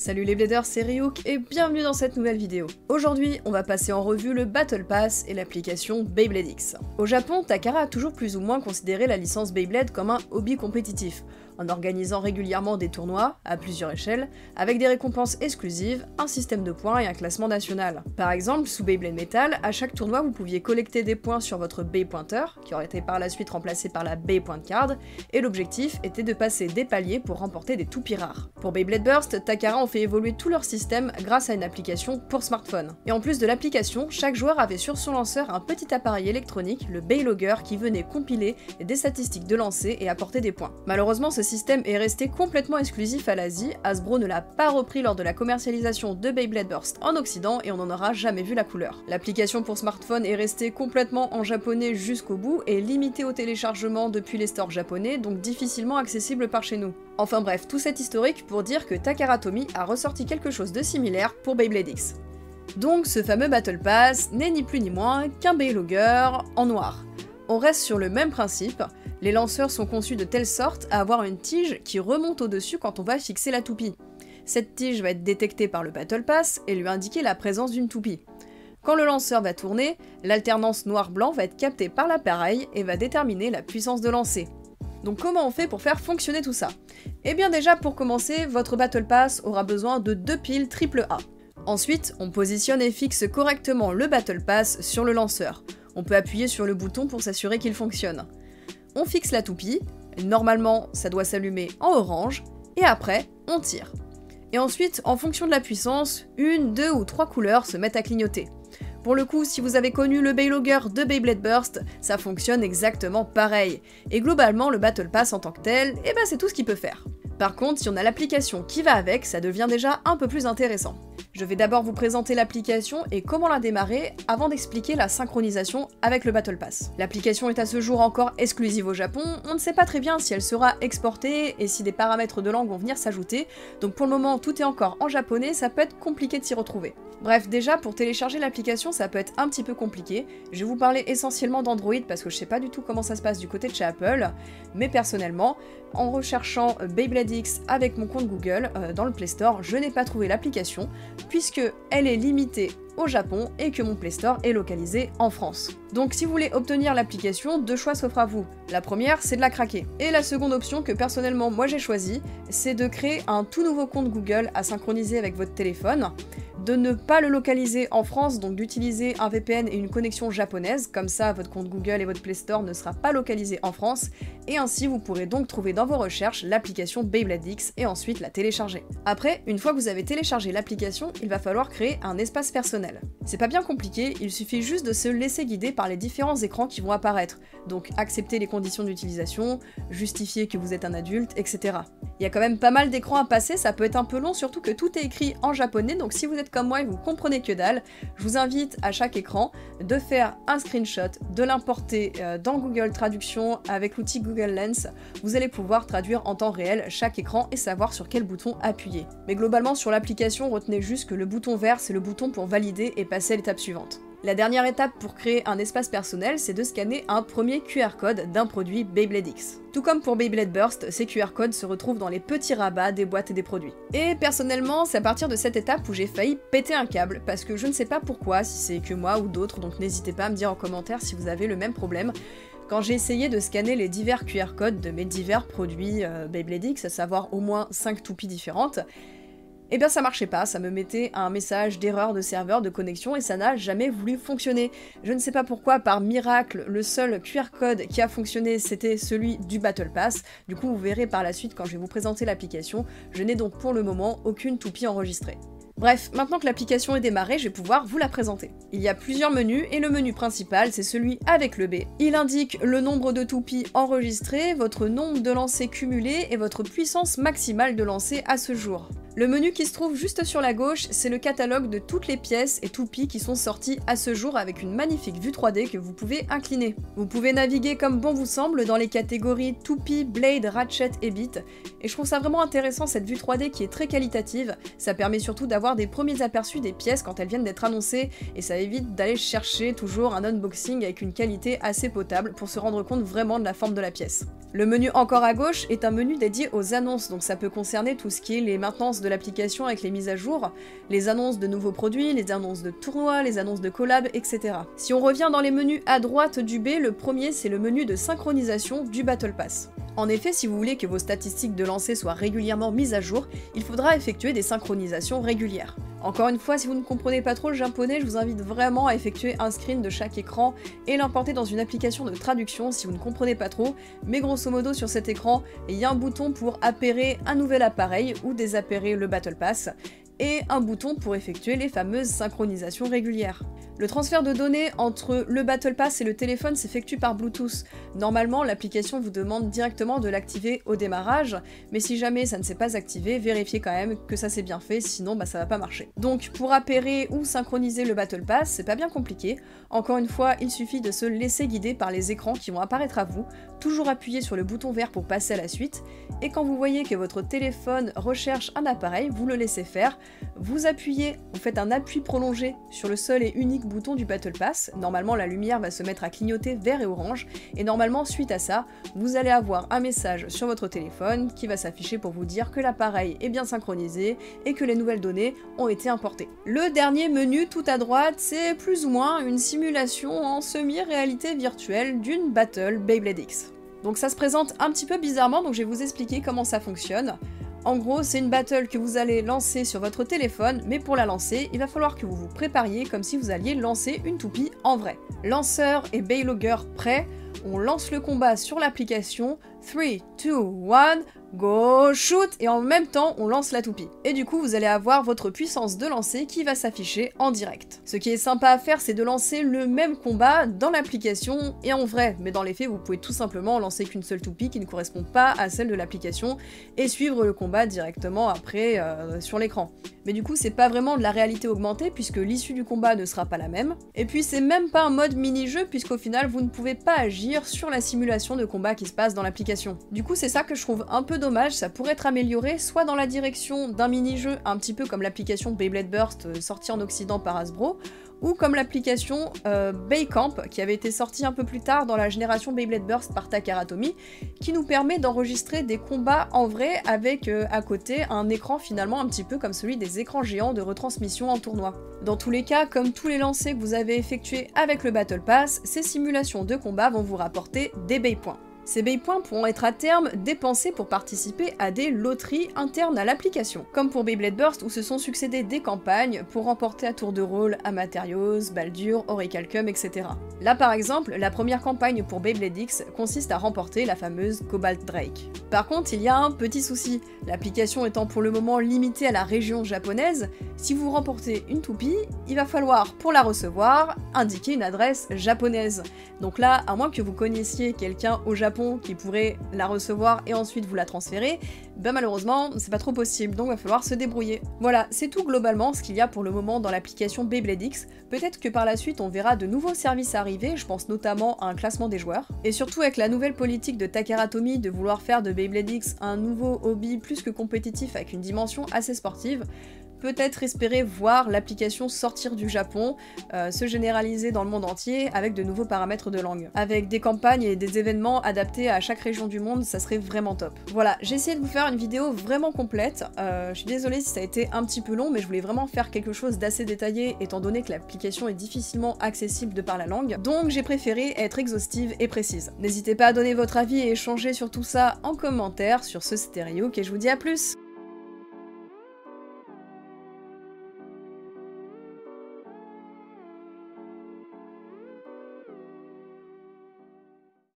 Salut les bladers, c'est Ryuk et bienvenue dans cette nouvelle vidéo. Aujourd'hui, on va passer en revue le Battle Pass et l'application Beyblade X. Au Japon, Takara a toujours plus ou moins considéré la licence Beyblade comme un hobby compétitif, en organisant régulièrement des tournois, à plusieurs échelles, avec des récompenses exclusives, un système de points et un classement national. Par exemple, sous Beyblade Metal, à chaque tournoi vous pouviez collecter des points sur votre Bey pointeur, qui aurait été par la suite remplacé par la Bey point card, et l'objectif était de passer des paliers pour remporter des toupies rares. Pour Beyblade Burst, Takara ont fait évoluer tout leur système grâce à une application pour smartphone. Et en plus de l'application, chaque joueur avait sur son lanceur un petit appareil électronique, le Beylogger, qui venait compiler des statistiques de lancer et apporter des points. Malheureusement, ce système est resté complètement exclusif à l'Asie, Hasbro ne l'a pas repris lors de la commercialisation de Beyblade Burst en Occident et on n'en aura jamais vu la couleur. L'application pour smartphone est restée complètement en japonais jusqu'au bout et limitée au téléchargement depuis les stores japonais, donc difficilement accessible par chez nous. Enfin bref, tout cet historique pour dire que Takara Tomy a ressorti quelque chose de similaire pour Beyblade X. Donc ce fameux Battle Pass n'est ni plus ni moins qu'un Beylogger en noir. On reste sur le même principe, les lanceurs sont conçus de telle sorte à avoir une tige qui remonte au-dessus quand on va fixer la toupie. Cette tige va être détectée par le Battle Pass et lui indiquer la présence d'une toupie. Quand le lanceur va tourner, l'alternance noir-blanc va être captée par l'appareil et va déterminer la puissance de lancer. Donc comment on fait pour faire fonctionner tout ça? Eh bien déjà pour commencer, votre Battle Pass aura besoin de 2 piles AAA. Ensuite, on positionne et fixe correctement le Battle Pass sur le lanceur. On peut appuyer sur le bouton pour s'assurer qu'il fonctionne. On fixe la toupie, normalement ça doit s'allumer en orange, et après on tire. Et ensuite, en fonction de la puissance, 1, 2 ou 3 couleurs se mettent à clignoter. Pour le coup, si vous avez connu le Beylogger de Beyblade Burst, ça fonctionne exactement pareil. Et globalement, le Battle Pass en tant que tel, eh ben c'est tout ce qu'il peut faire. Par contre, si on a l'application qui va avec, ça devient déjà un peu plus intéressant. Je vais d'abord vous présenter l'application et comment la démarrer avant d'expliquer la synchronisation avec le Battle Pass. L'application est à ce jour encore exclusive au Japon, on ne sait pas très bien si elle sera exportée et si des paramètres de langue vont venir s'ajouter, donc pour le moment tout est encore en japonais, ça peut être compliqué de s'y retrouver. Bref, déjà pour télécharger l'application ça peut être un petit peu compliqué, je vais vous parler essentiellement d'Android parce que je sais pas du tout comment ça se passe du côté de chez Apple, mais personnellement, en recherchant Beyblade X avec mon compte Google dans le Play Store, je n'ai pas trouvé l'application, puisque elle est limitée au Japon et que mon Play Store est localisé en France. Donc si vous voulez obtenir l'application, 2 choix s'offrent à vous. La première, c'est de la craquer. Et la seconde option que personnellement moi j'ai choisie, c'est de créer un tout nouveau compte Google à synchroniser avec votre téléphone, de ne pas le localiser en France, donc d'utiliser un VPN et une connexion japonaise, comme ça votre compte Google et votre Play Store ne sera pas localisé en France, et ainsi vous pourrez donc trouver dans vos recherches l'application Beyblade X et ensuite la télécharger. Après, une fois que vous avez téléchargé l'application, il va falloir créer un espace personnel. C'est pas bien compliqué, il suffit juste de se laisser guider par les différents écrans qui vont apparaître, donc accepter les conditions d'utilisation, justifier que vous êtes un adulte, etc. Il y a quand même pas mal d'écrans à passer, ça peut être un peu long, surtout que tout est écrit en japonais, donc si vous êtes comme moi et vous comprenez que dalle, je vous invite à chaque écran de faire un screenshot, de l'importer dans Google Traduction avec l'outil Google Lens. Vous allez pouvoir traduire en temps réel chaque écran et savoir sur quel bouton appuyer. Mais globalement sur l'application, retenez juste que le bouton vert c'est le bouton pour valider et passer à l'étape suivante. La dernière étape pour créer un espace personnel, c'est de scanner un premier QR code d'un produit Beyblade X. Tout comme pour Beyblade Burst, ces QR codes se retrouvent dans les petits rabats des boîtes et des produits. Et personnellement, c'est à partir de cette étape où j'ai failli péter un câble, parce que je ne sais pas pourquoi, si c'est que moi ou d'autres, donc n'hésitez pas à me dire en commentaire si vous avez le même problème. Quand j'ai essayé de scanner les divers QR codes de mes divers produits Beyblade X, à savoir au moins 5 toupies différentes, eh bien ça marchait pas, ça me mettait un message d'erreur de serveur de connexion et ça n'a jamais voulu fonctionner. Je ne sais pas pourquoi, par miracle, le seul QR code qui a fonctionné c'était celui du Battle Pass, du coup vous verrez par la suite quand je vais vous présenter l'application, je n'ai donc pour le moment aucune toupie enregistrée. Bref, maintenant que l'application est démarrée, je vais pouvoir vous la présenter. Il y a plusieurs menus et le menu principal c'est celui avec le B. Il indique le nombre de toupies enregistrées, votre nombre de lancers cumulés et votre puissance maximale de lancer à ce jour. Le menu qui se trouve juste sur la gauche, c'est le catalogue de toutes les pièces et toupies qui sont sorties à ce jour avec une magnifique vue 3D que vous pouvez incliner. Vous pouvez naviguer comme bon vous semble dans les catégories toupie, blade, ratchet et bit, et je trouve ça vraiment intéressant cette vue 3D qui est très qualitative, ça permet surtout d'avoir des premiers aperçus des pièces quand elles viennent d'être annoncées, et ça évite d'aller chercher toujours un unboxing avec une qualité assez potable pour se rendre compte vraiment de la forme de la pièce. Le menu encore à gauche est un menu dédié aux annonces, donc ça peut concerner tout ce qui est les maintenances de de l'application avec les mises à jour, les annonces de nouveaux produits, les annonces de tournois, les annonces de collabs, etc. Si on revient dans les menus à droite du B, le premier c'est le menu de synchronisation du Battle Pass. En effet, si vous voulez que vos statistiques de lancer soient régulièrement mises à jour, il faudra effectuer des synchronisations régulières. Encore une fois, si vous ne comprenez pas trop le japonais, je vous invite vraiment à effectuer un screen de chaque écran et l'importer dans une application de traduction si vous ne comprenez pas trop, mais grosso modo sur cet écran, il y a un bouton pour appairer un nouvel appareil ou désappairer le Battle Pass, et un bouton pour effectuer les fameuses synchronisations régulières. Le transfert de données entre le Battle Pass et le téléphone s'effectue par Bluetooth. Normalement, l'application vous demande directement de l'activer au démarrage, mais si jamais ça ne s'est pas activé, vérifiez quand même que ça s'est bien fait, sinon ça va pas marcher. Donc pour appairer ou synchroniser le Battle Pass, c'est pas bien compliqué. Encore une fois, il suffit de se laisser guider par les écrans qui vont apparaître à vous, toujours appuyer sur le bouton vert pour passer à la suite, et quand vous voyez que votre téléphone recherche un appareil, vous le laissez faire, vous appuyez, vous faites un appui prolongé sur le seul et unique bouton du Battle Pass, normalement la lumière va se mettre à clignoter vert et orange, et normalement suite à ça, vous allez avoir un message sur votre téléphone qui va s'afficher pour vous dire que l'appareil est bien synchronisé et que les nouvelles données ont été importées. Le dernier menu tout à droite, c'est plus ou moins une simulation en semi-réalité virtuelle d'une Battle Beyblade X. Donc ça se présente un petit peu bizarrement, donc je vais vous expliquer comment ça fonctionne. En gros, c'est une battle que vous allez lancer sur votre téléphone, mais pour la lancer, il va falloir que vous vous prépariez comme si vous alliez lancer une toupie en vrai. Lanceur et Baylogger prêts, on lance le combat sur l'application, 3, 2, 1, go shoot, et en même temps on lance la toupie. Et du coup vous allez avoir votre puissance de lancer qui va s'afficher en direct. Ce qui est sympa à faire, c'est de lancer le même combat dans l'application et en vrai, mais dans les faits vous pouvez tout simplement lancer qu'une seule toupie qui ne correspond pas à celle de l'application et suivre le combat directement après sur l'écran. Mais du coup c'est pas vraiment de la réalité augmentée puisque l'issue du combat ne sera pas la même. Et puis c'est même pas un mode mini-jeu puisqu'au final vous ne pouvez pas agir sur la simulation de combat qui se passe dans l'application. Du coup c'est ça que je trouve un peu dommage, ça pourrait être amélioré soit dans la direction d'un mini-jeu un petit peu comme l'application Beyblade Burst sortie en Occident par Hasbro, ou comme l'application Baycamp qui avait été sortie un peu plus tard dans la génération Beyblade Burst par Takara Tomy, qui nous permet d'enregistrer des combats en vrai avec à côté un écran finalement un petit peu comme celui des écrans géants de retransmission en tournoi. Dans tous les cas, comme tous les lancers que vous avez effectués avec le Battle Pass, ces simulations de combat vont vous rapporter des Baypoints. Ces Baypoints pourront être à terme dépensés pour participer à des loteries internes à l'application, comme pour Beyblade Burst où se sont succédés des campagnes pour remporter à tour de rôle Amaterios, Baldur, Orichalcum, etc. Là par exemple, la première campagne pour Beyblade X consiste à remporter la fameuse Cobalt Drake. Par contre, il y a un petit souci, l'application étant pour le moment limitée à la région japonaise, si vous remportez une toupie, il va falloir, pour la recevoir, indiquer une adresse japonaise. Donc là, à moins que vous connaissiez quelqu'un au Japon qui pourrait la recevoir et ensuite vous la transférer, ben malheureusement c'est pas trop possible, donc il va falloir se débrouiller. Voilà, c'est tout globalement ce qu'il y a pour le moment dans l'application Beyblade X. Peut-être que par la suite on verra de nouveaux services arriver, je pense notamment à un classement des joueurs. Et surtout avec la nouvelle politique de Takara Tomy de vouloir faire de Beyblade X un nouveau hobby plus que compétitif avec une dimension assez sportive, peut-être espérer voir l'application sortir du Japon, se généraliser dans le monde entier avec de nouveaux paramètres de langue. Avec des campagnes et des événements adaptés à chaque région du monde, ça serait vraiment top. Voilà, j'ai essayé de vous faire une vidéo vraiment complète, je suis désolée si ça a été un petit peu long, mais je voulais vraiment faire quelque chose d'assez détaillé étant donné que l'application est difficilement accessible de par la langue, donc j'ai préféré être exhaustive et précise. N'hésitez pas à donner votre avis et échanger sur tout ça en commentaire sur ce stéréo, et je vous dis à plus.